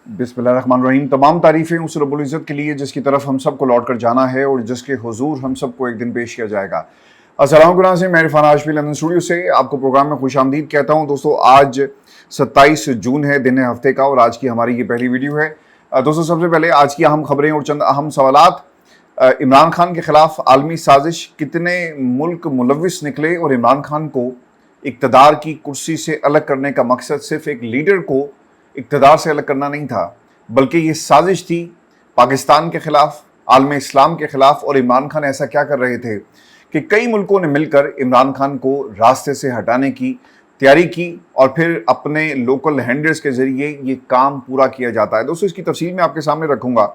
बिस्मिल्लाहिर्रहमानिर्रहीम। तमाम तारीफ़ें उस रब्बुल इज़्ज़त के लिए जिसकी तरफ हम सबको लौट कर जाना है और जिसके हुजूर हम सबको एक दिन पेश किया जाएगा। अस्सलाम वालेकुम, मैं इरफान हाशमी लंदन स्टूडियो से आपको प्रोग्राम में खुशामदीद कहता हूँ। दोस्तों, आज 27 जून है, दिन है हफ्ते का, और आज की हमारी ये पहली वीडियो है। दोस्तों, सबसे पहले आज की अहम खबरें और चंद अहम सवालात। इमरान खान के खिलाफ आलमी साजिश, कितने मुल्क मुलविस निकले और इमरान खान को इक़्तिदार की कुर्सी से अलग करने का मकसद सिर्फ एक लीडर को इक़्तिदार से अलग करना नहीं था, बल्कि ये साजिश थी पाकिस्तान के खिलाफ, आलम इस्लाम के खिलाफ। और इमरान खान ऐसा क्या कर रहे थे कि कई मुल्कों ने मिलकर इमरान खान को रास्ते से हटाने की तैयारी की और फिर अपने लोकल हैंडलर्स के ज़रिए ये काम पूरा किया जाता है। दोस्तों, इसकी तफसील मैं आपके सामने रखूँगा,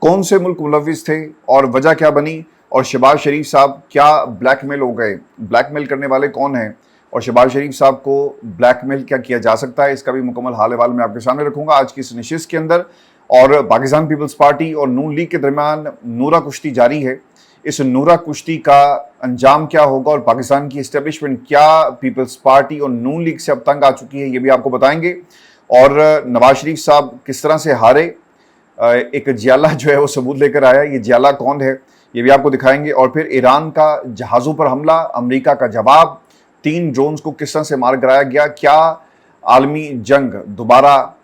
कौन से मुल्क मुलविस थे और वजह क्या बनी, और शहबाज शरीफ साहब क्या ब्लैकमेल हो गए, ब्लैकमेल करने वाले कौन हैं, और शहबाज शरीफ साहब को ब्लैकमेल क्या किया जा सकता है, इसका भी मुकम्मल हाल अहवाल मैं आपके सामने रखूंगा आज की इस नशिस्त के अंदर। और पाकिस्तान पीपल्स पार्टी और नून लीग के दरमियान नूरा कुश्ती जारी है। इस नूरा कुश्ती का अंजाम क्या होगा और पाकिस्तान की इस्टेब्लिशमेंट क्या पीपल्स पार्टी और नून लीग से अब तंग आ चुकी है, ये भी आपको बताएंगे। और नवाज शरीफ साहब किस तरह से हारे, एक जियाला जो है वो सबूत लेकर आया, ये जियाला कौन है ये भी आपको दिखाएंगे। और फिर ईरान का जहाज़ों पर हमला, अमेरिका का जवाब, 3 ड्रोन्स को किस तरह से मार गिराया गया, क्या आलमी जंग दोबारा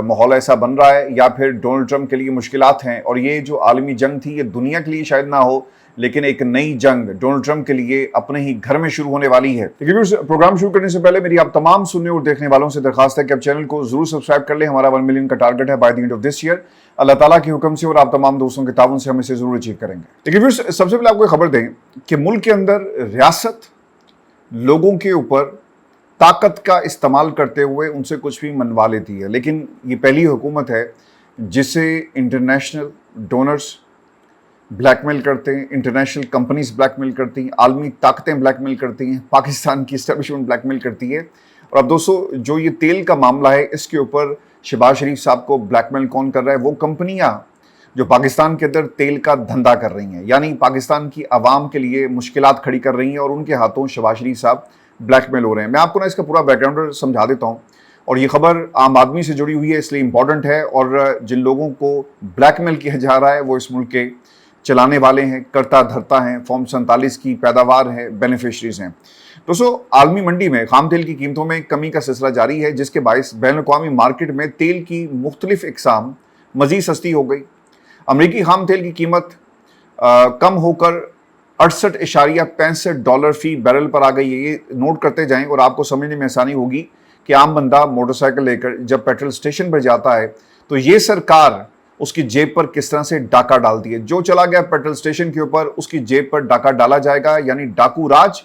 माहौल ऐसा बन रहा है या फिर डोनाल्ड ट्रंप के लिए मुश्किलात हैं। और ये जो आलमी जंग थी ये दुनिया के लिए शायद ना हो, लेकिन एक नई जंग डोनाल्ड ट्रंप के लिए अपने ही घर में शुरू होने वाली है। प्रोग्राम शुरू करने से पहले मेरी आप तमाम सुनने और देखने वालों से दरखास्त है कि आप चैनल को जरूर सब्सक्राइब कर लें। हमारा 1 मिलियन का टारगेट है by the end of this year, अल्लाह ताला के हुक्म से और आप तमाम दोस्तों के ताउन से हम इसे जरूर अचीव करेंगे। देखिए, सबसे पहले आपको खबर दें कि मुल्क के अंदर रियासत लोगों के ऊपर ताकत का इस्तेमाल करते हुए उनसे कुछ भी मनवा लेती है, लेकिन ये पहली हुकूमत है जिसे इंटरनेशनल डोनर्स ब्लैकमेल करते हैं, इंटरनेशनल कंपनीज ब्लैकमेल करती हैं, आलमी ताकतें ब्लैकमेल करती हैं, पाकिस्तान की इस्टेब्लिशमेंट ब्लैकमेल करती है। और अब दोस्तों, जो ये तेल का मामला है, इसके ऊपर शहबाज शरीफ साहब को ब्लैकमेल कौन कर रहा है? वो कंपनियां जो पाकिस्तान के अंदर तेल का धंधा कर रही हैं, यानी पाकिस्तान की आवाम के लिए मुश्किलात खड़ी कर रही हैं, और उनके हाथों शहबाज शरीफ साहब ब्लैकमेल हो रहे हैं। मैं आपको इसका पूरा बैकग्राउंड समझा देता हूं, और ये खबर आम आदमी से जुड़ी हुई है, इसलिए इंपॉर्टेंट है। और जिन लोगों को ब्लैकमेल किया जा रहा है वो इस मुल्क के चलाने वाले हैं, करता धरता हैं, फॉर्म 47 की पैदावार है, बेनिफिशरीज हैं। दोस्तों, आलमी मंडी में खाम तेल की कीमतों में कमी का सिलसिला जारी है, जिसके बायस बैन अवी मार्केट में तेल की मुख्तलिफ इकसाम मजीद सस्ती हो गई। अमरीकी खाम तेल की कीमत कम होकर $68.65 फी बैरल पर आ गई है। ये नोट करते जाएं और आपको समझने में आसानी होगी कि आम बंदा मोटरसाइकिल लेकर जब पेट्रोल स्टेशन पर जाता है तो ये सरकार उसकी जेब पर किस तरह से डाका डालती है। जो चला गया पेट्रोल स्टेशन के ऊपर, उसकी जेब पर डाका डाला जाएगा, यानी डाकू राज,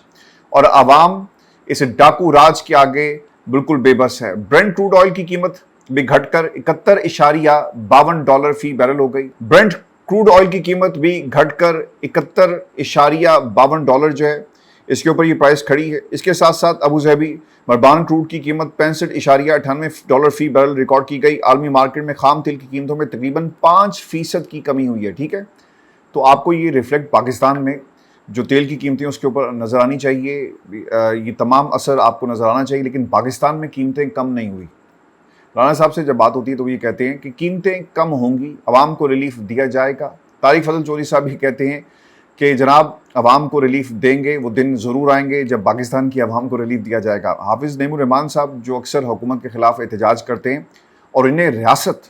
और आवाम इस डाकू राज के आगे बिल्कुल बेबस है। ब्रेंट क्रूड ऑयल की कीमत भी घटकर $71.52 फी बैरल हो गई। ब्रेंट क्रूड ऑयल की कीमत भी घटकर $71.52 जो है, इसके ऊपर ये प्राइस खड़ी है। इसके साथ साथ अबू धाबी मरबान क्रूड की कीमत $65.98 फी बैरल रिकॉर्ड की गई। आलमी मार्केट में खाम तेल की कीमतों में तकरीबन 5% की कमी हुई है। ठीक है, तो आपको ये रिफ्लेक्ट पाकिस्तान में जो तेल की कीमतें उसके ऊपर नज़र आनी चाहिए, ये तमाम असर आपको नज़र आना चाहिए। लेकिन पाकिस्तान में कीमतें कम नहीं हुई। राना साहब से जब बात होती है तो ये कहते हैं कि कीमतें कम होंगी, आवाम को रिलीफ दिया जाएगा। तारिक फजल चौधरी साहब भी कहते हैं कि जनाब आवाम को रिलीफ देंगे, वो दिन ज़रूर आएंगे जब पाकिस्तान की आवाम को रिलीफ दिया जाएगा। हाफिज़ नईमुर रहमान साहब जो अक्सर हुकूमत के ख़िलाफ़ एहतजाज करते हैं और इन्हें रियासत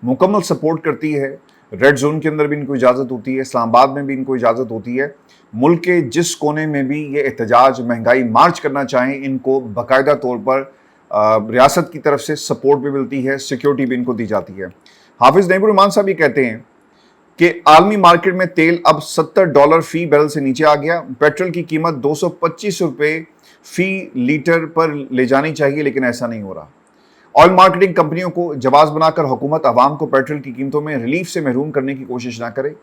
मुकम्मल सपोर्ट करती है, रेड जोन के अंदर भी इनको इजाज़त होती है, इस्लामाबाद में भी इनको इजाज़त होती है, मुल्क के जिस कोने में भी ये एहतजाज महंगाई मार्च करना चाहें, इनको बाकायदा तौर पर रियासत की तरफ से सपोर्ट भी मिलती है, सिक्योरिटी भी इनको दी जाती है। हाफिज़ नईमुर रहमान साहब ये कहते हैं कि आलमी मार्केट में तेल अब $70 फी बैरल से नीचे आ गया। पेट्रोल की कीमत $225 फी लीटर पर ले जानी चाहिए, लेकिन ऐसा नहीं हो रहा। ऑयल मार्केटिंग कंपनियों को जवाब बनाकर हुकूमत आवाम को पेट्रोल की कीमतों में रिलीफ से महरूम करने की कोशिश ना करे।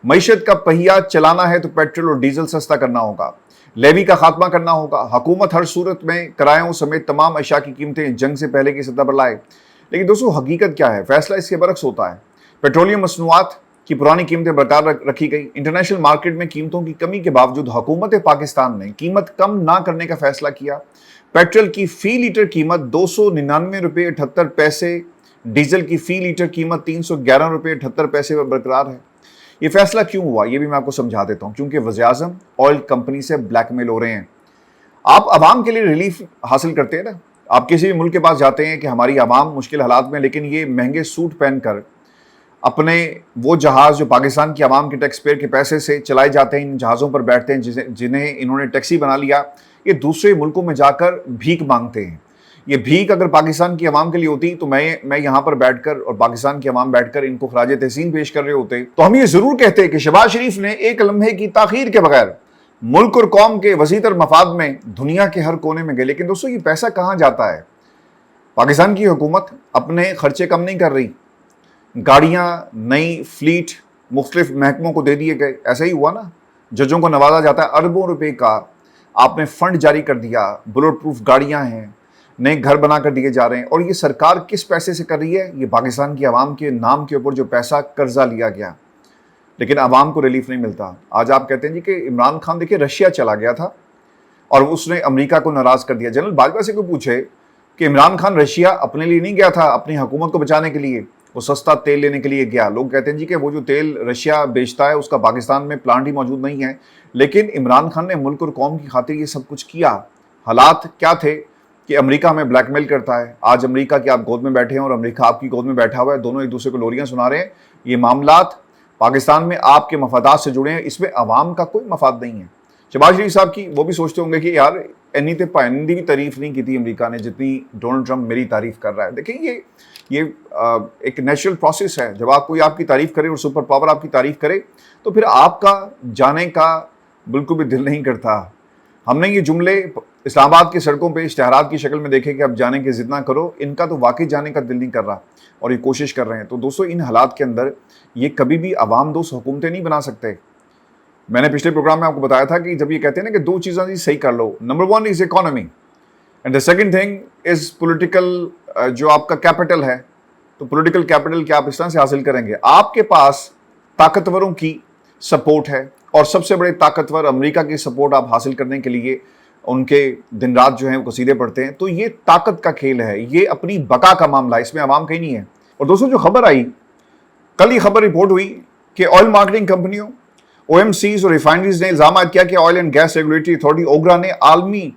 मईशत का पहिया चलाना है तो पेट्रोल और डीजल सस्ता करना होगा, लेवी का खात्मा करना होगा। हुकूमत हर सूरत में किरायों समेत तमाम अशिया की कीमतें जंग से पहले की सतह पर लाए। लेकिन दोस्तों, हकीकत क्या है? फैसला इसके बरक्स होता है। पेट्रोलियम मसनूआत की पुरानी कीमतें बरकरार रखी गई। इंटरनेशनल मार्केट में कीमतों की कमी के बावजूद हुकूमत पाकिस्तान ने कीमत कम ना करने का फैसला किया। पेट्रोल की फी लीटर कीमत $299.78 डीजल की फी लीटर कीमत 311 रुपये 78 पैसे पर बरकरार है। ये फैसला क्यों हुआ, ये भी मैं आपको समझा देता हूँ। क्योंकि वज़ीर-ए-आज़म ऑयल कंपनी से ब्लैकमेल हो रहे हैं। आप आवाम के लिए रिलीफ हासिल करते हैं ना, आप किसी भी मुल्क के पास जाते हैं कि हमारी आवाम मुश्किल हालात में, लेकिन ये महंगे सूट पहनकर अपने वो जहाज़ जो पाकिस्तान की आवाम के टैक्स पेयर के पैसे से चलाए जाते हैं, इन जहाज़ों पर बैठते हैं जिन्हें इन्होंने टैक्सी बना लिया, ये दूसरे मुल्कों में जाकर भीख मांगते हैं। ये भीख अगर पाकिस्तान की आवाम के लिए होती तो मैं यहाँ पर बैठकर और पाकिस्तान की आवाम बैठकर इनको खराज तहसीन पेश कर रहे होते, तो हम ये जरूर कहते कि शहबाज शरीफ ने एक लम्हे की ताखीर के बगैर मुल्क और कौम के वसीतर मफाद में दुनिया के हर कोने में गए। लेकिन दोस्तों, ये पैसा कहाँ जाता है? पाकिस्तान की हुकूमत अपने खर्चे कम नहीं कर रही, गाड़ियाँ, नई फ्लीट मुख्तलिफ महकमों को दे दिए गए। ऐसा ही हुआ ना, जजों को नवाजा जाता है, अरबों रुपए का आपने फंड जारी कर दिया, बुलेट प्रूफ गाड़ियाँ हैं, नए घर बना कर दिए जा रहे हैं। और ये सरकार किस पैसे से कर रही है? ये पाकिस्तान की आवाम के नाम के ऊपर जो पैसा कर्जा लिया गया, लेकिन आवाम को रिलीफ नहीं मिलता। आज आप कहते हैं जी कि इमरान खान देखिए रशिया चला गया था और उसने अमेरिका को नाराज़ कर दिया। जनरल बाजवा से कोई पूछे कि इमरान खान रशिया अपने लिए नहीं गया था, अपनी हुकूमत को बचाने के लिए, वो सस्ता तेल लेने के लिए गया। लोग कहते हैं जी कि वो जो तेल रशिया बेचता है उसका पाकिस्तान में प्लांट ही मौजूद नहीं है, लेकिन इमरान खान ने मुल्क और कौम की खातिर ये सब कुछ किया। हालात क्या थे कि अमेरिका हमें ब्लैकमेल करता है। आज अमेरिका की आप गोद में बैठे हैं और अमेरिका आपकी गोद में बैठा हुआ है, दोनों एक दूसरे को लोरियां सुना रहे हैं। ये मामलात पाकिस्तान में आपके मफादात से जुड़े हैं, इसमें अवाम का कोई मफाद नहीं है। शहबाज शरीफ साहब की वो भी सोचते होंगे कि यार इन्नी तो पाइंदी भी तारीफ नहीं की थी अमेरिका ने जितनी डोनाल्ड ट्रंप मेरी तारीफ कर रहा है। देखिए ये एक नेचुरल प्रोसेस है। जब आप कोई आपकी तारीफ करे और सुपर पावर आपकी तारीफ करे तो फिर आपका जाने का बिल्कुल भी दिल नहीं करता। हमने ये जुमले इस्लामाबाद की सड़कों पे इश्तिहारात की शक्ल में देखे कि अब जाने की जिद ना करो, इनका तो वाकई जाने का दिल नहीं कर रहा और ये कोशिश कर रहे हैं। तो दोस्तों, इन हालात के अंदर ये कभी भी अवाम दोस्त हुकूमतें नहीं बना सकते। मैंने पिछले प्रोग्राम में आपको बताया था कि जब ये कहते हैं ना कि दो चीज़ें सही कर लो, number one is economy and the second thing is political, जो आपका कैपिटल है। तो पॉलिटिकल कैपिटल क्या आप इस तरह से हासिल करेंगे? आपके पास ताकतवरों की सपोर्ट है और सबसे बड़े ताकतवर अमेरिका की सपोर्ट आप हासिल करने के लिए उनके दिन रात जो है वो कसीदे पढ़ते हैं। तो ये ताकत का खेल है, ये अपनी बका का मामला है, इसमें आवाम कहीं नहीं है। और दोस्तों, जो खबर आई कल, ही खबर रिपोर्ट हुई कि ऑयल मार्केटिंग कंपनियों, OMCs और रिफाइनरीज ने इल्जाम आयद किया कि oil and gas regulatory authority OGRA ने आलमी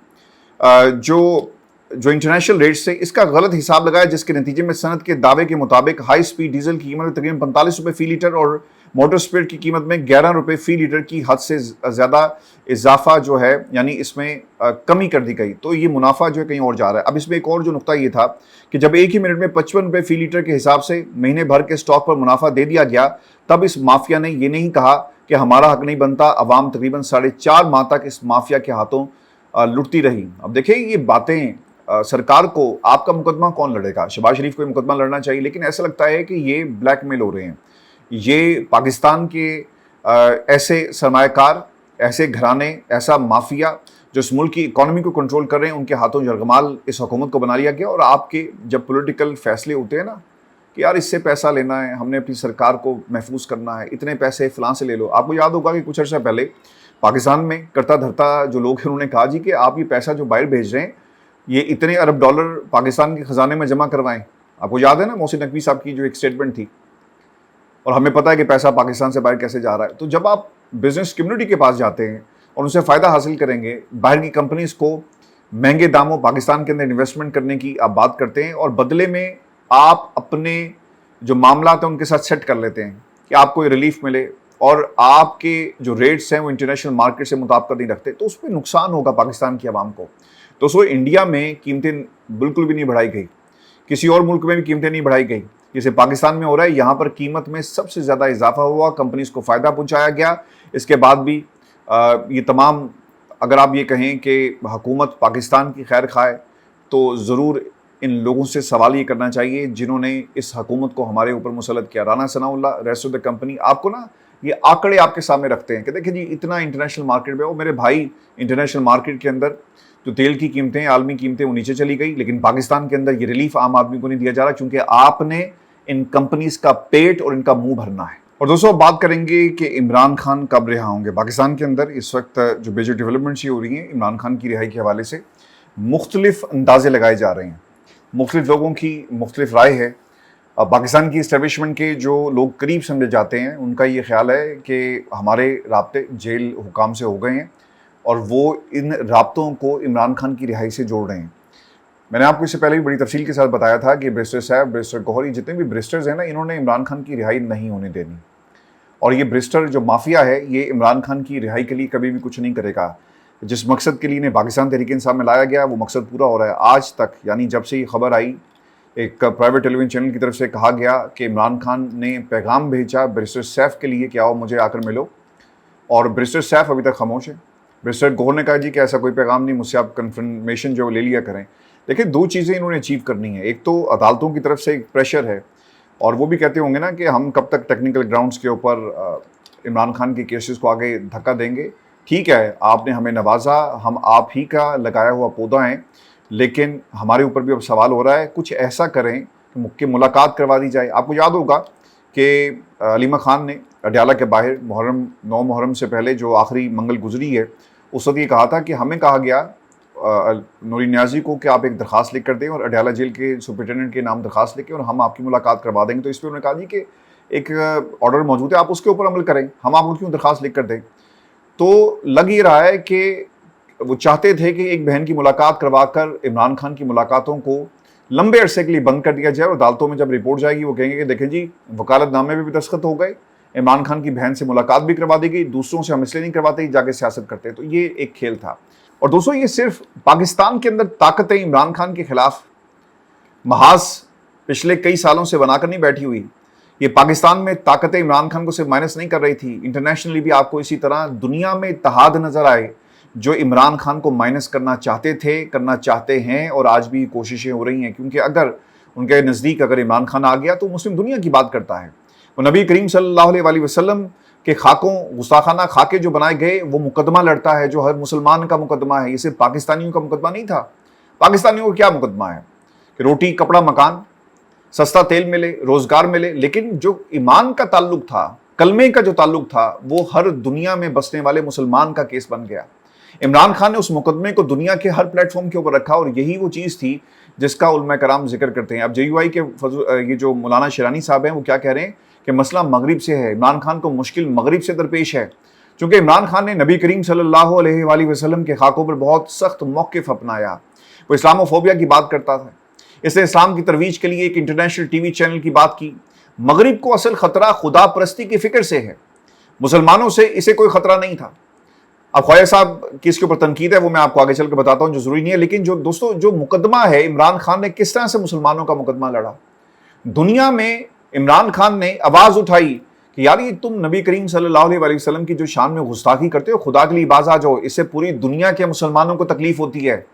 जो इंटरनेशनल रेट्स थे इसका गलत हिसाब लगाया, जिसके नतीजे में सनद के दावे के मुताबिक हाई स्पीड डीजल की कीमत तकरीबन 45 रुपये फी लीटर और मोटर स्पिरिट की कीमत में 11 रुपये फी लीटर की हद से ज़्यादा इजाफा जो है, यानी इसमें कमी कर दी गई। तो ये मुनाफा जो है कहीं और जा रहा है। अब इसमें एक और जो नुकता ये था कि जब एक ही मिनट में 55 रुपये फी लीटर के हिसाब से महीने भर के स्टॉक पर मुनाफा दे दिया गया, तब इस माफिया ने ये नहीं कहा कि हमारा हक नहीं बनता। अवाम तकरीबन 4.5 माह तक इस माफिया के हाथों लुटती रही। अब देखिए ये बातें, सरकार को आपका मुकदमा कौन लड़ेगा? शहबाज शरीफ को मुकदमा लड़ना चाहिए, लेकिन ऐसा लगता है कि ये ब्लैकमेल हो रहे हैं। ये पाकिस्तान के ऐसे सरमायाकार, ऐसे घराने, ऐसा माफिया जो इस मुल्क की इकॉनमी को कंट्रोल कर रहे हैं, उनके हाथों यरगमाल इस हुकूमत को बना लिया गया। और आपके जब पॉलिटिकल फैसले होते हैं ना कि यार इससे पैसा लेना है, हमने अपनी सरकार को महफूज करना है, इतने पैसे फलां से ले लो। आपको याद होगा कि कुछ अर्सा पहले पाकिस्तान में करता धरता जो लोग हैं उन्होंने कहा जी कि आप ये पैसा जो बाहर भेज रहे हैं, ये इतने अरब डॉलर पाकिस्तान के ख़जाने में जमा करवाएं। आपको याद है ना मोहसिन नकवी साहब की जो एक स्टेटमेंट थी, और हमें पता है कि पैसा पाकिस्तान से बाहर कैसे जा रहा है। तो जब आप बिजनेस कम्युनिटी के पास जाते हैं और उनसे फ़ायदा हासिल करेंगे, बाहर की कंपनीज़ को महंगे दामों पाकिस्तान के अंदर इन्वेस्टमेंट करने की आप बात करते हैं और बदले में आप अपने जो मामला हैं उनके साथ सेट कर लेते हैं कि आपको ये रिलीफ मिले, और आपके जो रेट्स हैं वो इंटरनेशनल मार्केट से मुताबिकत नहीं रखते, तो उसमें नुकसान होगा पाकिस्तान की आवाम को। दोस्तों, इंडिया में कीमतें बिल्कुल भी नहीं बढ़ाई गई, किसी और मुल्क में भी कीमतें नहीं बढ़ाई गई, जैसे पाकिस्तान में हो रहा है। यहाँ पर कीमत में सबसे ज़्यादा इजाफा हुआ, कंपनीज को फ़ायदा पहुँचाया गया। इसके बाद भी ये तमाम, अगर आप ये कहें कि हुकूमत पाकिस्तान की खैर खाए, तो ज़रूर इन लोगों से सवाल ये करना चाहिए जिन्होंने इस हुकूमत को हमारे ऊपर मुसल्लत किया। Rana Sanaullah, rest of the company, आपको ना ये आंकड़े आपके सामने रखते हैं कि देखिए जी इतना इंटरनेशनल मार्केट में, वो मेरे भाई इंटरनेशनल मार्केट के अंदर जो तेल की कीमतें, आलमी कीमतें, वो नीचे चली गई, लेकिन पाकिस्तान के अंदर ये रिलीफ आम आदमी को नहीं दिया जा रहा, क्योंकि आपने इन कंपनीज का पेट और इनका मुंह भरना है। और दोस्तों, बात करेंगे कि इमरान खान कब रिहा होंगे। पाकिस्तान के अंदर इस वक्त जो मेजर डेवलपमेंट्स ये हो रही हैं इमरान खान की रिहाई के हवाले से, मुख्तलिफ अंदाजे लगाए जा रहे हैं, मुख्तलिफ लोगों की मुख्तलिफ राय है। पाकिस्तान की इस्टेब्लिशमेंट के जो लोग करीब समझे जाते हैं उनका ये ख्याल है कि हमारे राब्ते जेल हुकाम से हो गए हैं और वो इन राब्तों को इमरान खान की रिहाई से जोड़ रहे हैं। मैंने आपको इससे पहले भी बड़ी तफसील के साथ बताया था कि बैरिस्टर साहब, बैरिस्टर गौहर, जितने भी बैरिस्टर्स हैं ना, इन्होंने इमरान खान की रिहाई नहीं होने देनी। और ये बैरिस्टर जो माफिया है ये इमरान खान की रिहाई के लिए कभी भी कुछ नहीं करेगा। जिस मकसद के लिए इन्हें पाकिस्तान तहरीक इंसाफ में लाया गया वो मकसद पूरा हो रहा है। आज तक, यानी जब से ये खबर आई, एक प्राइवेट टेलीविजन चैनल की तरफ से कहा गया कि इमरान खान ने पैगाम भेजा बैरिस्टर सैफ के लिए कि आओ मुझे आकर मिलो, और बैरिस्टर सैफ अभी तक खामोश है। बैरिस्टर गौहर ने कहा जी कि ऐसा कोई पैगाम नहीं, मुझसे आप कन्फर्मेशन जो ले लिया करें। देखिए, दो चीज़ें इन्होंने अचीव करनी है। एक तो अदालतों की तरफ से एक प्रेशर है, और वो भी कहते होंगे ना कि हम कब तक टेक्निकल ग्राउंड्स के ऊपर इमरान खान के केसेस को आगे धक्का देंगे। ठीक है, आपने हमें नवाजा, हम आप ही का लगाया हुआ पौधा हैं, लेकिन हमारे ऊपर भी अब सवाल हो रहा है, कुछ ऐसा करें कि मुलाकात करवा दी जाए। आपको याद होगा कि अलीमा खान ने अडयाला के बाहर 9 मुहर्रम से पहले जो आखिरी मंगल गुजरी है, उस वक्त ये कहा था कि हमें कहा गया नूरी न्याजी को कि आप एक दरख्वास्त लिख कर दें और अडयाला जेल के सुपरिटेंडेंट के नाम दरख्वास्त लिखें और हम आपकी मुलाकात करवा देंगे। तो इस पर उन्होंने कहा जी कि एक ऑर्डर मौजूद है, आप उसके ऊपर अमल करें, हम आपको क्यों दरख्वास्त लिख कर दें। तो लग ये रहा है कि वो चाहते थे कि एक बहन की मुलाकात करवाकर इमरान खान की मुलाकातों को लंबे अरसे के लिए बंद कर दिया जाए, और अदालतों में जब रिपोर्ट जाएगी वो कहेंगे कि देखें जी, वकालतनामे में भी दस्तखत हो गए, इमरान खान की बहन से मुलाकात भी करवा दी गई, दूसरों से हम इसलिए नहीं करवाते जाके सियासत करते। तो ये एक खेल था। और दोस्तों, ये सिर्फ पाकिस्तान के अंदर ताकतें इमरान खान के खिलाफ महाज पिछले कई सालों से बनाकर नहीं बैठी हुई। ये पाकिस्तान में ताकतें इमरान खान को सिर्फ माइनस नहीं कर रही थी, इंटरनेशनली भी आपको इसी तरह दुनिया में इत्तेहाद नजर आए जो इमरान खान को माइनस करना चाहते थे, करना चाहते हैं, और आज भी कोशिशें हो रही हैं। क्योंकि अगर उनके नज़दीक अगर इमरान खान आ गया तो मुस्लिम दुनिया की बात करता है। वो नबी करीम सल्लल्लाहु अलैहि वसल्लम के खाकों, गुस्ताखाना खाके जो बनाए गए, वो मुकदमा लड़ता है जो हर मुसलमान का मुकदमा है। ये सिर्फ पाकिस्तानियों का मुकदमा नहीं था। पाकिस्तानियों को क्या मुकदमा है कि रोटी, कपड़ा, मकान, सस्ता तेल मिले, रोजगार मिले, लेकिन जो ईमान का ताल्लुक था, कलमे का जो ताल्लुक था, वो हर दुनिया में बसने वाले मुसलमान का केस बन गया। इमरान खान ने उस मुकदमे को दुनिया के हर प्लेटफॉर्म के ऊपर रखा, और यही वो चीज़ थी जिसका उलमा कराम जिक्र करते हैं। अब JUI के ये जो मौलाना शिरानी साहब हैं वो क्या कह रहे हैं कि मसला मगरिब से है, इमरान खान को मुश्किल मगरिब से दरपेश है, क्योंकि इमरान खान ने नबी करीम सल्लल्लाहु अलैहि वसल्लम के खाकों पर बहुत सख्त मौक़िफ़ अपनाया। वो इस्लामोफोबिया की बात करता था, इसने इस्लाम की तरवीज के लिए एक इंटरनेशनल TV चैनल की बात की। मगरिब को असल खतरा खुदा परस्ती की फिक्र से है, मुसलमानों से इसे कोई खतरा नहीं था। अब ख्वाजा साहब की इसके ऊपर तनकीद है, वो मैं आपको आगे चल के बताता हूँ, जो जरूरी नहीं है। लेकिन जो दोस्तों, जो मुकदमा है, इमरान खान ने किस तरह से मुसलमानों का मुकदमा लड़ा। दुनिया में इमरान खान ने आवाज उठाई कि यार, ये तुम नबी करीम सल्लल्लाहु अलैहि वसल्लम की जो शान में गुस्ताखी करते हो, खुदा के लिए बाज आ जाओ, इससे पूरी दुनिया के मुसलमानों को तकलीफ होती है।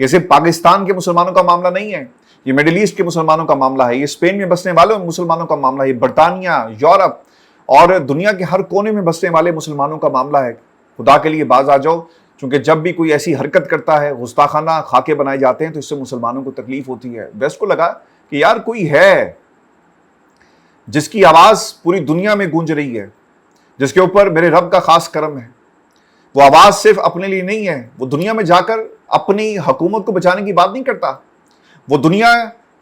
ये सिर्फ पाकिस्तान के मुसलमानों का मामला नहीं है, ये मिडिल ईस्ट के मुसलमानों का मामला है, ये स्पेन में बसने वाले मुसलमानों का मामला है, ये बरतानिया, यूरोप और दुनिया के हर कोने में बसने वाले मुसलमानों का मामला है। खुदा के लिए बाज आ जाओ, क्योंकि जब भी कोई ऐसी हरकत करता है, गुस्ताखाना खाके बनाए जाते हैं, तो इससे मुसलमानों को तकलीफ होती है। वेस्ट को लगा कि यार कोई है जिसकी आवाज पूरी दुनिया में गूंज रही है, जिसके ऊपर मेरे रब का खास करम है। वो आवाज सिर्फ अपने लिए नहीं है, वो दुनिया में जाकर अपनी हुकूमत को बचाने की बात नहीं करता। वो दुनिया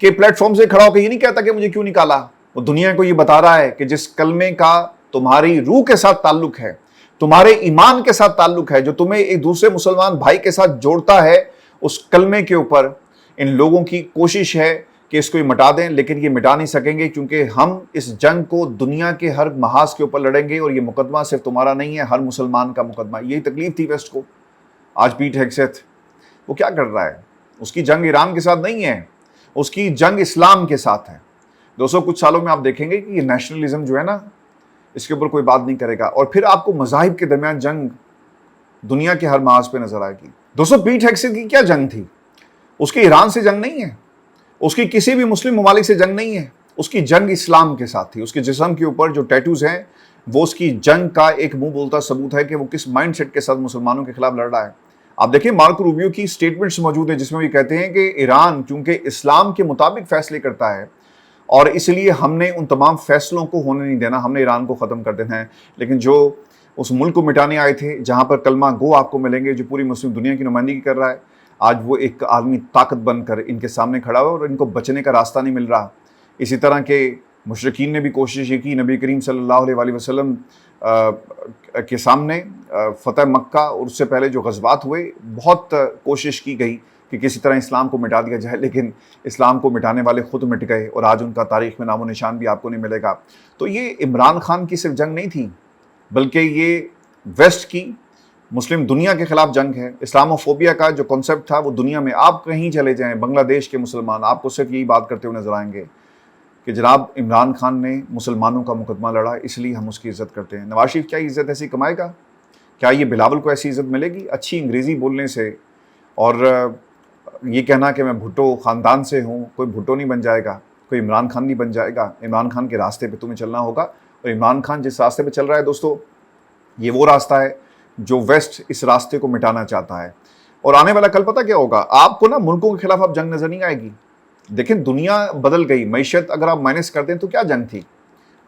के प्लेटफॉर्म से खड़ा होकर ये नहीं कहता कि मुझे क्यों निकाला। वो दुनिया को ये बता रहा है कि जिस कलमे का तुम्हारी रूह के साथ ताल्लुक है, तुम्हारे ईमान के साथ ताल्लुक है, जो तुम्हें एक दूसरे मुसलमान भाई के साथ जोड़ता है, उस कलमे के ऊपर इन लोगों की कोशिश है कि इसको ये मिटा दें, लेकिन ये मिटा नहीं सकेंगे, क्योंकि हम इस जंग को दुनिया के हर महाज के ऊपर लड़ेंगे, और ये मुकदमा सिर्फ तुम्हारा नहीं है, हर मुसलमान का मुकदमा। यही तकलीफ थी वेस्ट को। आज पीट हेग्सेथ वो क्या कर रहा है? उसकी जंग ईरान के साथ नहीं है, उसकी जंग इस्लाम के साथ है। दोस्तों, कुछ सालों में आप देखेंगे कि ये नेशनलिज्म जो है ना, इसके ऊपर कोई बात नहीं करेगा, और फिर आपको मज़ाहिब के दरमियान जंग दुनिया के हर महाज पे नजर आएगी। दोस्तों, पीट हेग्सेथ की क्या जंग थी? उसकी ईरान से जंग नहीं है, उसकी किसी भी मुस्लिम ममालिक से जंग नहीं है, उसकी जंग इस्लाम के साथ थी। उसके जिस्म के ऊपर जो टैटूज हैं, वो उसकी जंग का एक मुंह बोलता सबूत है कि वो किस माइंडसेट के साथ मुसलमानों के खिलाफ लड़ रहा है। आप देखिए, मार्को रूबियो की स्टेटमेंट्स मौजूद है, जिसमें भी कहते हैं कि ईरान क्योंकि इस्लाम के मुताबिक फैसले करता है, और इसलिए हमने उन तमाम फैसलों को होने नहीं देना, हमने ईरान को ख़त्म कर देना है। लेकिन जो उस मुल्क को मिटाने आए थे, जहाँ पर कलमा गो आपको मिलेंगे, जो पूरी मुस्लिम दुनिया की नुमाइंदगी कर रहा है, आज वो एक आलमी ताकत बनकर इनके सामने खड़ा हुआ, और इनको बचने का रास्ता नहीं मिल रहा। इसी तरह के मुशरिकीन ने भी कोशिश ये की नबी करीम सल्लल्लाहु अलैहि वसल्लम के सामने फ़तह मक्का और उससे पहले जो ग़ज़वात हुए, बहुत कोशिश की गई कि किसी तरह इस्लाम को मिटा दिया जाए, लेकिन इस्लाम को मिटाने वाले ख़ुद मिट गए और आज उनका तारीख़ में नामो निशान भी आपको नहीं मिलेगा। तो ये इमरान खान की सिर्फ जंग नहीं थी, बल्कि ये वेस्ट की मुस्लिम दुनिया के ख़िलाफ़ जंग है। इस्लामोफोबिया का जो कॉन्सेप्ट था वो दुनिया में, आप कहीं चले जाएँ, बांग्लादेश के मुसलमान आपको सिर्फ यही बात करते हुए नज़र आएंगे कि जनाब इमरान खान ने मुसलमानों का मुकदमा लड़ा, इसलिए हम उसकी इज़्ज़त करते हैं। नवाज शरीफ क्या इज़्ज़त ऐसी कमाएगा? क्या ये बिलावल को ऐसी इज़्ज़त मिलेगी अच्छी अंग्रेज़ी बोलने से? और ये कहना कि मैं भुट्टो ख़ानदान से हूँ, कोई भुट्टो नहीं बन जाएगा, कोई इमरान खान नहीं बन जाएगा। इमरान खान के रास्ते पे तुम्हें चलना होगा, और इमरान खान जिस रास्ते पे चल रहा है दोस्तों, ये वो रास्ता है जो वेस्ट इस रास्ते को मिटाना चाहता है। और आने वाला कल पता क्या होगा, आपको ना मुल्कों के खिलाफ अब जंग नज़र नहीं आएगी। देखें दुनिया बदल गई, मैशत अगर आप माइनस कर दें तो क्या जंग थी?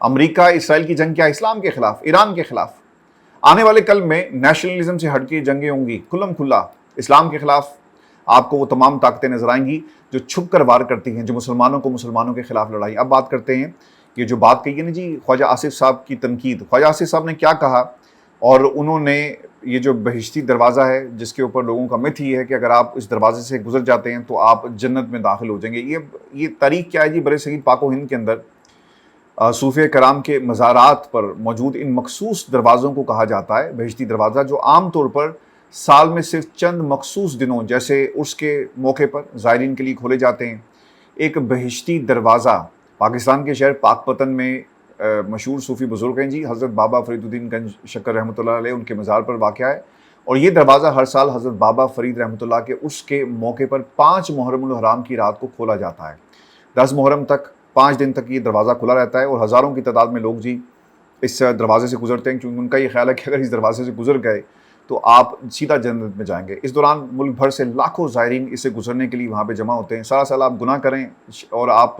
अमेरिका इसराइल की जंग क्या? इस्लाम के खिलाफ, ईरान के खिलाफ। आने वाले कल में नेशनलिज्म से हटके जंगें होंगी, खुल्लम खुल्ला इस्लाम के खिलाफ। आपको वो तमाम ताकतें नजर आएंगी जो छुप कर वार करती हैं, जो मुसलमानों को मुसलमानों के खिलाफ लड़ाई। अब बात करते हैं ये जो बात कही है ना जी ख्वाजा आसिफ साहब की तनकीद। ख्वाजा आसिफ साहब ने क्या कहा, और उन्होंने ये जो बहिश्ती दरवाज़ा है जिसके ऊपर लोगों का मिथ ही है कि अगर आप इस दरवाजे से गुजर जाते हैं तो आप जन्नत में दाखिल हो जाएंगे। ये तारीख क्या है जी? बड़े सही पाको हिंद के अंदर सूफे कराम के मज़ारात पर मौजूद इन मखसूस दरवाज़ों को कहा जाता है बहिश्ती दरवाज़ा, जो आम तौर पर साल में सिर्फ चंद मखसूस दिनों जैसे उर्स के मौके पर ज़ायरीन के लिए खोले जाते हैं। एक बहिश्ती दरवाज़ा पाकिस्तान के शहर पाकपतन में मशहूर सूफ़ी बुज़ुर्ग हैं जी, हज़रत बाबा फ़रीदुद्दीन गंज शक्कर रहमतुल्लाह अलैह, उनके मज़ार पर वाक़या है। और ये दरवाज़ा हर साल हज़रत बाबा फ़रीद रहमतुल्लाह के उसके मौके पर 5 मुहर्रमुल हराम की रात को खोला जाता है। 10 मुहर्रम तक 5 दिन तक ये दरवाज़ा खुला रहता है, और हज़ारों की तादाद में लोग जी इस दरवाज़े से गुजरते हैं, क्योंकि उनका ये ख्याल है कि अगर इस दरवाज़े से गुजर गए तो आप सीधा जन्नत में जाएंगे। इस दौरान मुल्क भर से लाखों ज़ायरीन इससे गुजरने के लिए वहाँ पे जमा होते हैं। सारा साल आप गुनाह करें और आप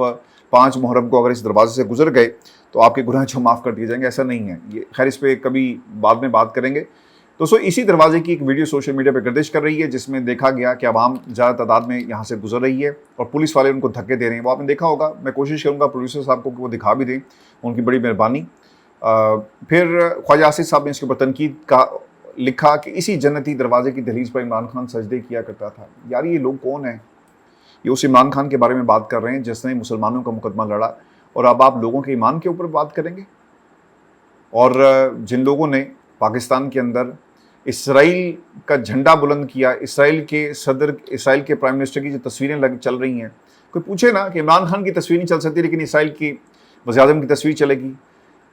5 मुहर्रम को अगर इस दरवाजे से गुजर गए तो आपके गुनाह जो माफ़ कर दिए जाएंगे, ऐसा नहीं है ये। खैर इस पर कभी बाद में बात करेंगे। दोस्तों इसी दरवाजे की एक वीडियो सोशल मीडिया पर गर्दिश कर रही है, जिसमें देखा गया कि आवाम ज़्यादा तादाद में यहाँ से गुजर रही है और पुलिस वाले उनको धक्के दे रहे हैं। वो आपने देखा होगा, मैं कोशिश करूँगा प्रोड्यूसर साहब को कि वो दिखा भी दें, उनकी बड़ी मेहरबानी। फिर ख्वाजा आसिफ साहब ने इसके ऊपर तनकीद का लिखा कि इसी जन्नती दरवाजे की दहलीज पर इमरान खान सजदे किया करता था। यार ये लोग कौन हैं? ये उस इमरान खान के बारे में बात कर रहे हैं जिसने मुसलमानों का मुकदमा लड़ा, और अब आप लोगों के ईमान के ऊपर बात करेंगे। और जिन लोगों ने पाकिस्तान के अंदर इसराइल का झंडा बुलंद किया, इसराइल के सदर, इसराइल के प्राइम मिनिस्टर की जो तस्वीरें चल रही हैं, कोई पूछे ना कि इमरान खान की तस्वीर नहीं चल सकती लेकिन इसराइल की वज़ीर-ए-आज़म की तस्वीर चलेगी।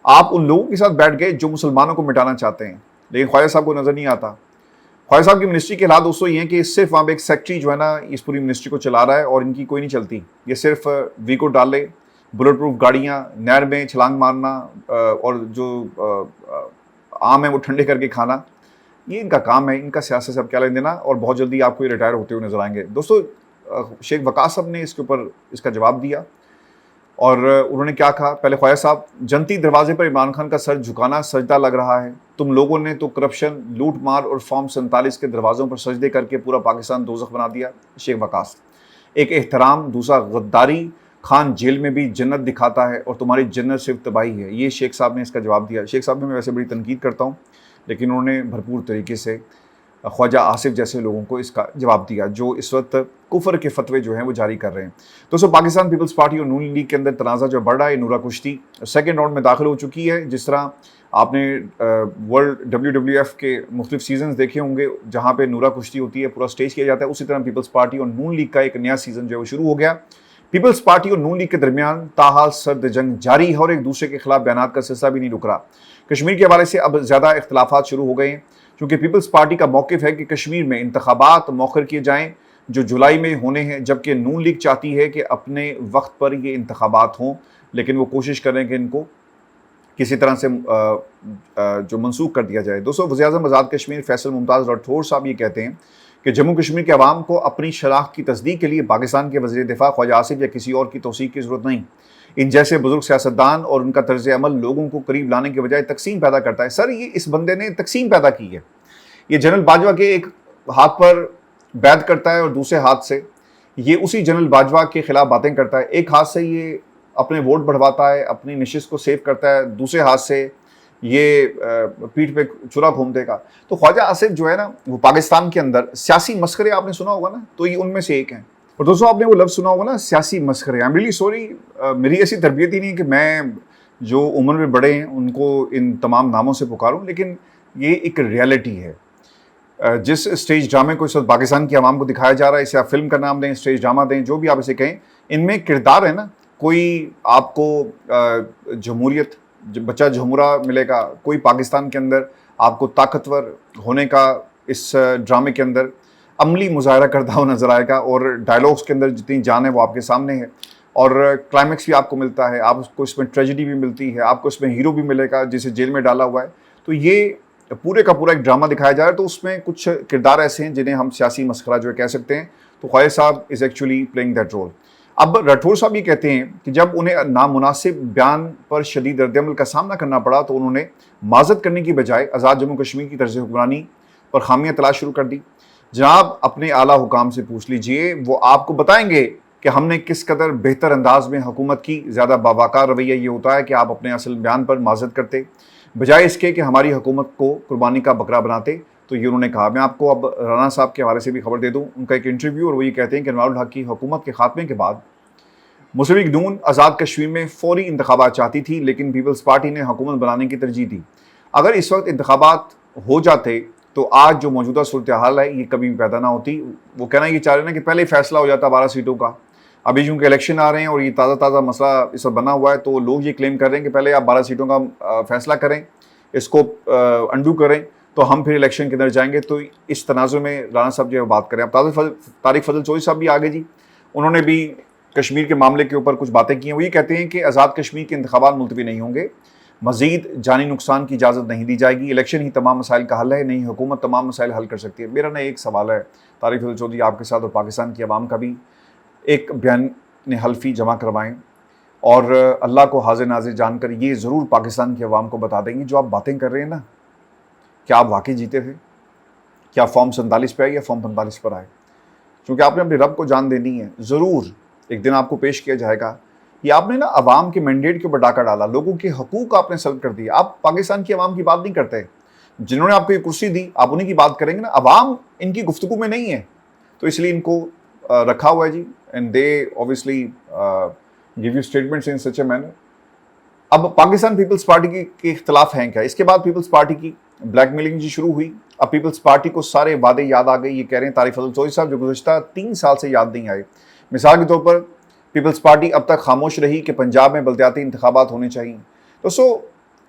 आप उन लोगों के साथ बैठ गए जो मुसलमानों को मिटाना चाहते हैं, लेकिन ख्वाजा साहब को नज़र नहीं आता। ख्वाजा साहब की मिनिस्ट्री के हालात दोस्तों ये हैं कि सिर्फ वहाँ पे एक सेक्रेटरी जो है ना इस पूरी मिनिस्ट्री को चला रहा है, और इनकी कोई नहीं चलती। ये सिर्फ वीको डाले, बुलेट प्रूफ गाड़ियाँ, नहर में छलांग मारना, और जो आम है वो ठंडे करके खाना, ये इनका काम है। इनका सियासत से अब क्या लेन देना, और बहुत जल्दी आपको ये रिटायर होते हुए नजर आएंगे। दोस्तों शेख वकास साहब ने इसके ऊपर इसका जवाब दिया, और उन्होंने क्या कहा? पहले ख्वाजा साहब, जनती दरवाजे पर इमरान खान का सर झुकाना सजदा लग रहा है। तुम लोगों ने तो करप्शन, लूट मार और फॉर्म 47 के दरवाज़ों पर सजदे करके पूरा पाकिस्तान दोज़ख बना दिया। शेख वकास, एक एहतराम, दूसरा गद्दारी। खान जेल में भी जन्नत दिखाता है और तुम्हारी जन्नत सिर्फ तबाही है। ये शेख साहब ने इसका जवाब दिया। शेख साहब ने मैं वैसे बड़ी तनकीद करता हूँ, लेकिन उन्होंने भरपूर तरीके से ख्वाजा आसिफ जैसे लोगों को इसका जवाब दिया जो इस वक्त कुफर के फतवे जो हैं वो जारी कर रहे हैं। दोस्तों पाकिस्तान पीपल्स पार्टी और नून लीग के अंदर तनाज़ा जो बढ़ रहा है, नूरा कुश्ती सेकेंड राउंड में दाखिल हो चुकी है। जिस तरह आपने वर्ल्ड WWF के मुख्तलिफ सीजन देखे होंगे जहाँ पे नूरा कुश्ती होती है, पूरा स्टेज किया जाता है, उसी तरह पीपल्स पार्टी और नून लीग का एक नया सीज़न जो है वो शुरू हो गया। पीपल्स पार्टी और नून लीग के दरमियान ताहाल सर्द जंग जारी है और एक दूसरे के खिलाफ बयानात का सिलसिला भी नहीं रुक रहा। कश्मीर के हवाले से अब ज़्यादा इख्तलाफात शुरू हो गए हैं, क्योंकि पीपल्स पार्टी का मौक़िफ़ है कि कश्मीर में इंतखाबात मौखर किए जाएँ जो जुलाई में होने हैं, जबकि नून लीग चाहती है कि अपने वक्त पर ये इंतखाबात हों, लेकिन वो कोशिश कर रहे हैं कि इनको किसी तरह से जो मनसूख कर दिया जाए। दोस्तों वज़ीर-ए-आज़म आज़ाद कश्मीर फैसल मुमताज़ राठौर साहब ये कहते हैं कि जम्मू कश्मीर के अवाम को अपनी शनाख्त की तस्दीक के लिए पाकिस्तान के वज़ीर दिफ़ा ख्वाजा आसिफ या किसी और की तौसीक़ की ज़रूरत नहीं। इन जैसे बुजुर्ग सियासतदान और उनका तर्ज अमल लोगों को करीब लाने के बजाय तकसीम पैदा करता है। सर ये इस बंदे ने तकसीम पैदा की है। ये जनरल बाजवा के एक हाथ पर बैत करता है और दूसरे हाथ से ये उसी जनरल बाजवा के ख़िलाफ़ बातें करता है। एक हाथ से ये اپنے ووٹ بڑھواتا ہے, اپنی نشست کو سیو کرتا ہے, دوسرے ہاتھ سے یہ پیٹھ پہ چھرا گھومتے کا. تو خواجہ آصف جو ہے نا وہ پاکستان کے اندر سیاسی مسخرے آپ نے سنا ہوگا نا, تو یہ ان میں سے ایک ہیں. اور دوستوں آپ نے وہ لفظ سنا ہوگا نا سیاسی مسخرے. آئی ایم ریئلی سوری, میری ایسی تربیت ہی نہیں ہے کہ میں جو عمر میں بڑے ہیں ان کو ان تمام ناموں سے پکاروں, لیکن یہ ایک ریالٹی ہے. جس اسٹیج ڈرامے کو اس وقت پاکستان کی عوام کو دکھایا جا رہا ہے, اسے آپ فلم کا نام دیں, اسٹیج ڈرامہ دیں, جو بھی آپ اسے کہیں, ان میں کردار ہے نا, کوئی آپ کو جمہوریت بچہ جمہورہ ملے گا, کوئی پاکستان کے اندر آپ کو طاقتور ہونے کا اس ڈرامے کے اندر عملی مظاہرہ کرتا ہوا نظر آئے گا, اور ڈائلاگس کے اندر جتنی جان ہے وہ آپ کے سامنے ہے, اور کلائمیکس بھی آپ کو ملتا ہے, آپ کو اس میں ٹریجڈی بھی ملتی ہے, آپ کو اس میں ہیرو بھی ملے گا جسے جیل میں ڈالا ہوا ہے. تو یہ پورے کا پورا ایک ڈرامہ دکھایا جا رہا ہے. تو اس میں کچھ کردار ایسے ہیں جنہیں ہم سیاسی مسخرہ جو ہے کہہ سکتے ہیں. تو خواجہ صاحب is actually playing that role. اب راٹھور صاحب یہ کہتے ہیں کہ جب انہیں نامناسب بیان پر شدید رد عمل کا سامنا کرنا پڑا تو انہوں نے معذرت کرنے کی بجائے آزاد جموں کشمیر کی طرز حکمرانی پر خامیاں تلاش شروع کر دی. جناب اپنے اعلیٰ حکام سے پوچھ لیجئے, وہ آپ کو بتائیں گے کہ ہم نے کس قدر بہتر انداز میں حکومت کی. زیادہ باوقار رویہ یہ ہوتا ہے کہ آپ اپنے اصل بیان پر معذرت کرتے بجائے اس کے کہ ہماری حکومت کو قربانی کا بکرا بناتے. تو یہ انہوں نے کہا. میں آپ کو اب رانا صاحب کے حوالے سے بھی خبر دے دوں, ان کا ایک انٹرویو, اور وہ یہ کہتے ہیں کہ انوار الحق کی حکومت کے خاتمے کے بعد مسلم لیگ نون آزاد کشمیر میں فوری انتخابات چاہتی تھی, لیکن پیپلز پارٹی نے حکومت بنانے کی ترجیح دی. اگر اس وقت انتخابات ہو جاتے تو آج جو موجودہ صورتحال ہے یہ کبھی بھی پیدا نہ ہوتی. وہ کہنا یہ چاہ رہے ہیں کہ پہلے فیصلہ ہو جاتا 12 سیٹوں کا. ابھی چونکہ الیکشن آ رہے ہیں اور یہ تازہ مسئلہ اس وقت بنا ہوا ہے, تو لوگ یہ کلیم کر رہے ہیں کہ پہلے آپ 12 سیٹوں کا فیصلہ کریں, اس کو انڈو کریں, تو ہم پھر الیکشن کے اندر جائیں گے. تو اس تنازع میں رانا صاحب جو ہے بات کریں. اب طارق فضل چودھری صاحب بھی آگے جی, انہوں نے بھی کشمیر کے معاملے کے اوپر کچھ باتیں کی ہیں. وہ یہ کہتے ہیں کہ آزاد کشمیر کے انتخابات ملتوی نہیں ہوں گے, مزید جانی نقصان کی اجازت نہیں دی جائے گی, الیکشن ہی تمام مسائل کا حل ہے, نہیں حکومت تمام مسائل حل کر سکتی ہے. میرا نا ایک سوال ہے طارق فضل چودھری آپ کے ساتھ, اور پاکستان کی عوام کا بھی, ایک بیان حلفی جمع کروائیں اور اللہ کو حاضر ناظر جان کر یہ ضرور پاکستان کی عوام کو بتا دیں گے جو آپ باتیں کر رہے ہیں نا, کیا آپ واقعی جیتے تھے؟ کیا فارم 47 پہ آئے یا فارم 45 پر آئے؟ چونکہ آپ نے اپنے رب کو جان دینی ہے, ضرور ایک دن آپ کو پیش کیا جائے گا. یہ آپ نے نا عوام کے مینڈیٹ کے اوپر ڈاکہ ڈالا, لوگوں کے حقوق آپ نے سلب کر دیا. آپ پاکستان کی عوام کی بات نہیں کرتے, جنہوں نے آپ کو یہ کرسی دی آپ انہیں کی بات کریں گے نا. عوام ان کی گفتگو میں نہیں ہے, تو اس لیے ان کو رکھا ہوا ہے جی, and they obviously give you statements in such a manner. اب پاکستان پیپلز پارٹی کے اختلاف ہیں کیا؟ اس کے بعد پیپلز پارٹی کی بلیک میلنگ جی شروع ہوئی. اب پیپلز پارٹی کو سارے وعدے یاد آ گئے. یہ کہہ رہے ہیں طارق فضل چودھری صاحب جو گزشتہ 3 سال سے یاد نہیں آئے. مثال کے طور پر پیپلز پارٹی اب تک خاموش رہی کہ پنجاب میں بلدیاتی انتخابات ہونے چاہیے. تو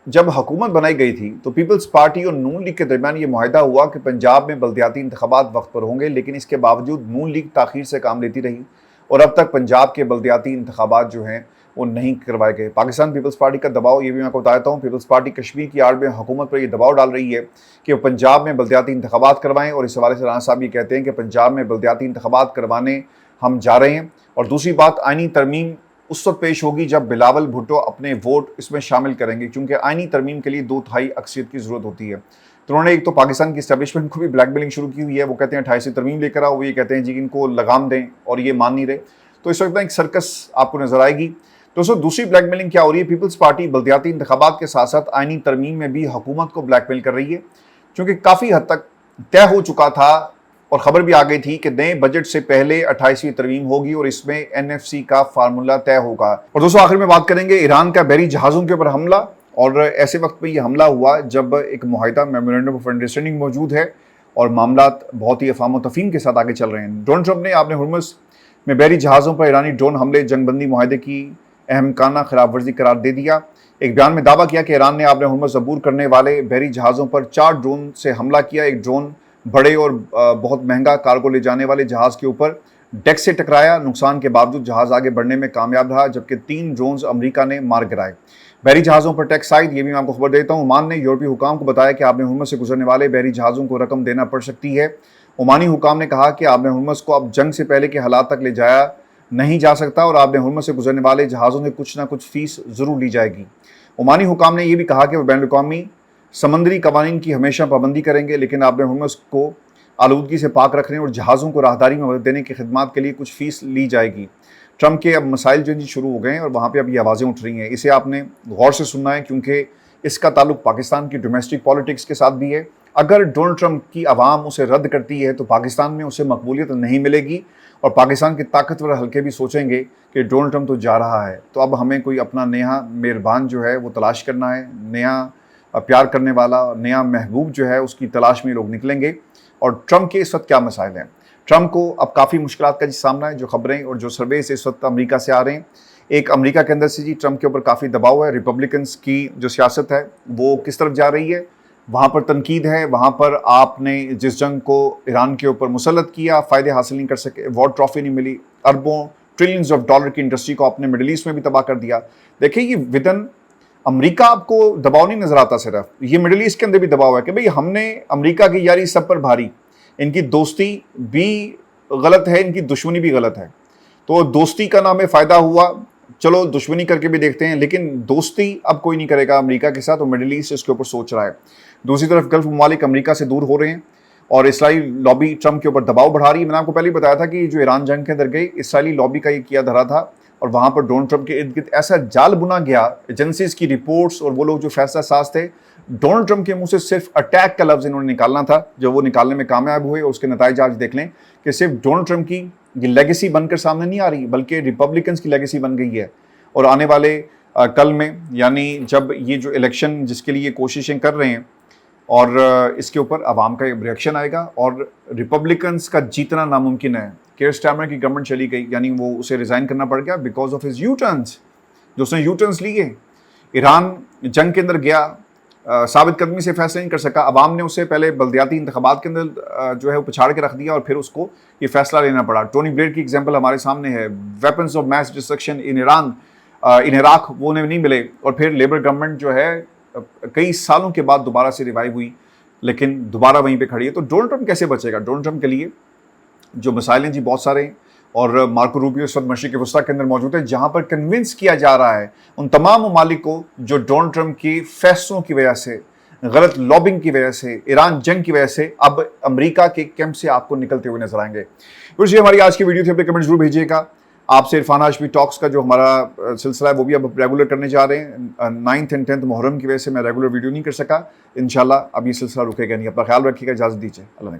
جب حکومت بنائی گئی تھی تو پیپلز پارٹی اور نون لیگ کے درمیان یہ معاہدہ ہوا کہ پنجاب میں بلدیاتی انتخابات وقت پر ہوں گے, لیکن اس کے باوجود نون لیگ تاخیر سے کام لیتی رہی اور اب تک پنجاب کے بلدیاتی انتخابات جو ہیں وہ نہیں کروائے گئے. پاکستان پیپلز پارٹی کا دباؤ, یہ بھی میں آپ کو بتاتا ہوں, پیپلز پارٹی کشمیر کی آڑ میں حکومت پر یہ دباؤ ڈال رہی ہے کہ وہ پنجاب میں بلدیاتی انتخابات کروائیں, اور اس حوالے سے رانا صاحب یہ کہتے ہیں کہ پنجاب میں بلدیاتی انتخابات کروانے ہم جا رہے ہیں. اور دوسری بات, آئینی ترمیم اس وقت پیش ہوگی جب بلاول بھٹو اپنے ووٹ اس میں شامل کریں گے, کیونکہ آئینی ترمیم کے لیے 2/3 اکثریت کی ضرورت ہوتی ہے. تو انہوں نے ایک تو پاکستان کی اسٹیبلشمنٹ کو بھی بلیک میلنگ شروع کی ہوئی ہے. وہ کہتے ہیں 28 ترمیم لے کر آؤ, وہ یہ کہتے ہیں جی ان کو لگام دیں, اور یہ مان نہیں رہے. تو اس وقت ایک سرکس آپ کو نظر آئے گی. تو دوسری بلیک میلنگ کیا ہو رہی ہے؟ پیپلز پارٹی بلدیاتی انتخابات کے ساتھ ساتھ آئینی ترمیم میں بھی حکومت کو بلیک میل کر رہی ہے, کیونکہ کافی حد تک طے ہو چکا تھا اور خبر بھی آ گئی تھی کہ نئے بجٹ سے پہلے 28ویں ترمیم ہوگی اور اس میں NFC کا فارمولا طے ہوگا. اور دوستوں آخر میں بات کریں گے ایران کا بحری جہازوں کے اوپر حملہ, اور ایسے وقت پہ یہ حملہ ہوا جب ایک معاہدہ میمورینڈم آف انڈرسٹینڈنگ موجود ہے اور معاملات بہت ہی افہام و تفہیم کے ساتھ آگے چل رہے ہیں. ڈونلڈ ٹرمپ نے آپ نے ہرمز میں بحری جہازوں پر ایرانی ڈرون حملے جنگ بندی معاہدے کی اہم کانہ خلاف ورزی قرار دے دیا. ایک بیان میں دعویٰ کیا کہ ایران نے آپ نے ہرمز عبور کرنے والے بحری جہازوں پر 4 ڈرون سے حملہ کیا. ایک ڈرون بڑے اور بہت مہنگا کارگو لے جانے والے جہاز کے اوپر ڈیک سے ٹکرایا. نقصان کے باوجود جہاز آگے بڑھنے میں کامیاب رہا, جبکہ 3 ڈرونز امریکہ نے مار گرائے. بحری جہازوں پر ٹیکس عائد, یہ بھی میں آپ کو خبر دیتا ہوں. عمان نے یورپی حکام کو بتایا کہ آپ نے ہرمز سے گزرنے والے بحری جہازوں کو رقم دینا پڑ سکتی ہے. عمانی حکام نے کہا کہ آپ نے ہرمز کو اب جنگ سے پہلے کے حالات تک لے جایا نہیں جا سکتا, اور آپ نے ہرمز سے گزرنے والے جہازوں سے کچھ نہ کچھ فیس ضرور لی جائے گی. عمانی حکام نے یہ بھی کہا کہ وہ بین الاقوامی سمندری قوانین کی ہمیشہ پابندی کریں گے, لیکن آپ نے ہرمز کو آلودگی سے پاک رکھنے اور جہازوں کو راہداری میں مدد دینے کی خدمات کے لیے کچھ فیس لی جائے گی. ट्रम्प के अब मसाइल जो जी शुरू हो गए हैं और वहाँ पे अब ये आवाज़ें उठ रही हैं। इसे आपने गौर से सुनना है क्योंकि इसका ताल्लुक पाकिस्तान की डोमेस्टिक पॉलिटिक्स के साथ भी है। अगर डोनाल्ड ट्रम्प की आवाम उसे रद्द करती है तो पाकिस्तान में उसे मकबूलियत नहीं मिलेगी और पाकिस्तान के ताकतवर हल्के भी सोचेंगे कि डोनाल्ड ट्रम्प तो जा रहा है, तो अब हमें कोई अपना नया मेहरबान जो है वो तलाश करना है, नया प्यार करने वाला नया महबूब जो है उसकी तलाश में लोग निकलेंगे। और ट्रम्प के इस वक्त क्या मसाइल हैं? ट्रम्प को अब काफ़ी मुश्किलात का सामना है। जो खबरें और जो सर्वेस इस वक्त अमेरिका से आ रहे हैं, एक अमेरिका के अंदर से जी ट्रम्प के ऊपर काफ़ी दबाव है। रिपब्लिकन्स की जो सियासत है वो किस तरफ जा रही है, वहाँ पर तनकीद है, वहाँ पर आपने जिस जंग को ईरान के ऊपर मुसल्लत किया, फ़ायदे हासिल नहीं कर सके, वॉर ट्रॉफी नहीं मिली, अरबों ट्रिलियंस ऑफ डॉलर की इंडस्ट्री को आपने मिडिल ईस्ट में भी तबाह कर दिया। देखिए ये विदन अमेरिका आपको दबाव नहीं नजर आता, सिर्फ ये मिडिल ईस्ट के अंदर भी दबाव है कि भाई हमने अमेरिका की यारी सब पर भारी, इनकी दोस्ती भी गलत है, इनकी दुश्मनी भी गलत है। तो दोस्ती का नाम है फ़ायदा हुआ, चलो दुश्मनी करके भी देखते हैं, लेकिन दोस्ती अब कोई नहीं करेगा अमेरिका के साथ और मिडिल ईस्ट इसके ऊपर सोच रहा है। दूसरी तरफ गल्फ ममालिक अमेरिका से दूर हो रहे हैं और इसराइली लॉबी ट्रम्प के ऊपर दबाव बढ़ा रही है। मैंने आपको पहले ही बताया था कि जो ईरान जंग के अंदर गई, इसराइली लॉबी का ये किया धरा था और वहाँ पर डोनाल्ड ट्रम्प के इर्द गिर्द ऐसा जाल बुना गया, एजेंसीज की रिपोर्ट्स और वो लोग जो फैसला साज थे, डोनाल्ड ट्रम्प के मुंह से सिर्फ अटैक का लफ्ज़ इन्होंने निकालना था, जो वो निकालने में कामयाब हुए और उसके नतीजे आज देख लें कि सिर्फ डोनाल्ड ट्रम्प की ये लेगेसी बनकर सामने नहीं आ रही, बल्कि रिपब्लिकन्स की लेगेसी बन गई है। और आने वाले कल में, यानी जब ये जो इलेक्शन जिसके लिए कोशिशें कर रहे हैं और इसके ऊपर आवाम का रिएक्शन आएगा और रिपब्लिकन्स का जीतना नामुमकिन है। केयर स्टारमर की गवर्नमेंट चली गई, यानी वो उसे रिज़ाइन करना पड़ गया because of his you turns, जो उसने यू टर्न्स लिए। ईरान जंग के अंदर गया, साबित कदमी से फैसला नहीं कर सका, अवाम ने उसे पहले बल्दियाती इंतखाबात के अंदर जो है वो पछाड़ के रख दिया और फिर उसको ये फैसला लेना पड़ा। टोनी ब्लेयर की एग्जांपल हमारे सामने है। Weapons of mass destruction in Iran, in Iraq, वो उन्हें नहीं मिले और फिर लेबर गवर्नमेंट जो है कई सालों के बाद दोबारा से रिवाइव हुई, लेकिन दोबारा वहीं पे खड़ी है। तो डोनाल्ड ट्रम्प कैसे बचेगा? डोनाल्ड ट्रम्प के लिए जो मसाइल हैं जी बहुत सारे हैं और मार्को रूबियो इस वक्त मशरिक़ वस्ता के अंदर मौजूद है, जहाँ पर कन्विंस किया जा रहा है उन तमाम ममालिक को जो डोनाल्ड ट्रम्प के फैसलों की वजह से, गलत लॉबिंग की वजह से, ईरान जंग की वजह से अब अमेरिका के कैंप से आपको निकलते हुए नजर आएंगे। तो ये हमारी आज की वीडियो थी, अपने कमेंट जरूर भेजिएगा। आपसे इरफान हाशमी टॉक्स का जो हमारा सिलसिला है वो भी अब रेगुलर करने जा रहे हैं। 9th and 10th मुहर्रम की वजह से मैं रेगुलर वीडियो नहीं कर सका, इंशाल्लाह अब ये सिलसिला रुकेगा नहीं। अपना ख्याल रखिएगा, इजाज़त दीजिए, अल्लाह ने